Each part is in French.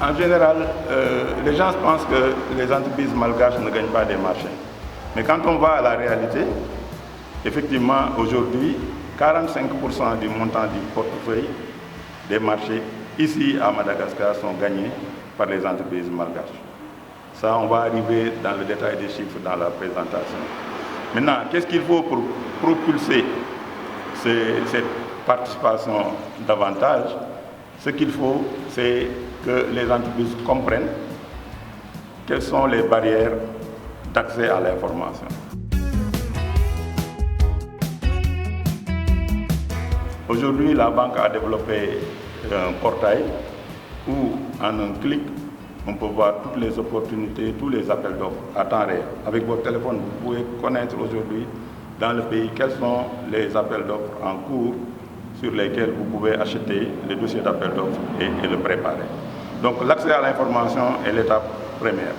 En général, les gens pensent que les entreprises malgaches ne gagnent pas des marchés. Mais quand on va à la réalité, effectivement, aujourd'hui, 45% du montant du portefeuille des marchés ici à Madagascar sont gagnés par les entreprises malgaches. Ça, on va arriver dans le détail des chiffres dans la présentation. Maintenant, qu'est-ce qu'il faut pour propulser cette participation davantage? Ce qu'il faut, c'est que les entreprises comprennent quelles sont les barrières d'accès à l'information. Aujourd'hui, la banque a développé un portail où, en un clic, on peut voir toutes les opportunités, tous les appels d'offres à temps réel. Avec votre téléphone, vous pouvez connaître aujourd'hui dans le pays quels sont les appels d'offres en cours sur lesquels vous pouvez acheter les dossiers d'appel d'offres et le préparer. Donc l'accès à l'information est l'étape première.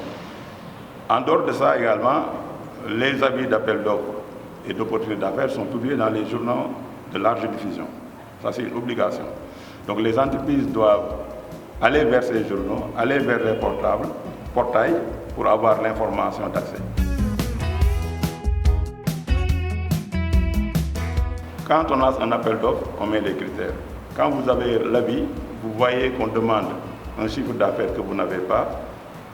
En dehors de ça également, les avis d'appel d'offres et d'opportunités d'affaires sont publiés dans les journaux de large diffusion. Ça, c'est une obligation. Donc les entreprises doivent aller vers ces journaux, aller vers les portails pour avoir l'information d'accès. Quand on a un appel d'offres, on met les critères. Quand vous avez l'avis, vous voyez qu'on demande un chiffre d'affaires que vous n'avez pas,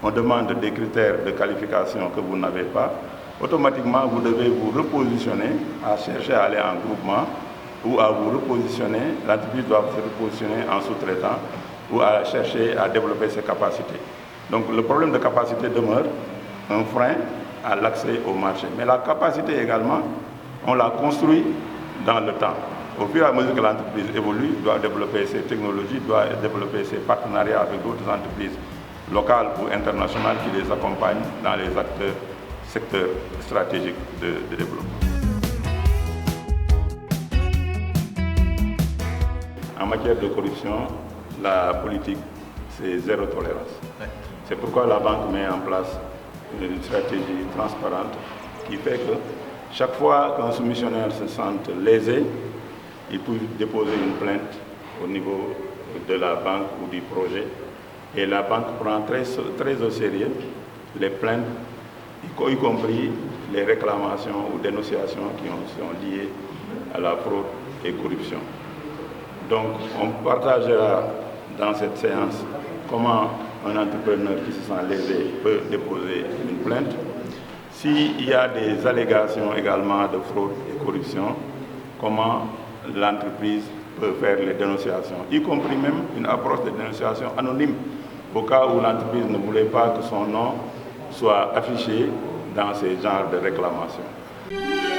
on demande des critères de qualification que vous n'avez pas. Automatiquement, vous devez vous repositionner à chercher à aller en groupement ou à vous repositionner, l'entreprise doit se repositionner en sous-traitant ou à chercher à développer ses capacités. Donc le problème de capacité demeure un frein à l'accès au marché. Mais la capacité également, on la construit dans le temps. Au fur et à mesure que l'entreprise évolue, doit développer ses technologies, doit développer ses partenariats avec d'autres entreprises locales ou internationales qui les accompagnent dans les secteurs stratégiques de développement. En matière de corruption, la politique, c'est zéro tolérance. C'est pourquoi la banque met en place une stratégie transparente qui fait que chaque fois qu'un soumissionnaire se sente lésé, il peut déposer une plainte au niveau de la banque ou du projet. Et la banque prend très au sérieux les plaintes, y compris les réclamations ou dénonciations qui sont liées à la fraude et corruption. Donc, on partagera dans cette séance comment un entrepreneur qui se sent lésé peut déposer une plainte. S'il y a des allégations également de fraude et corruption, comment l'entreprise peut faire les dénonciations, y compris même une approche de dénonciation anonyme, au cas où l'entreprise ne voulait pas que son nom soit affiché dans ces genres de réclamations.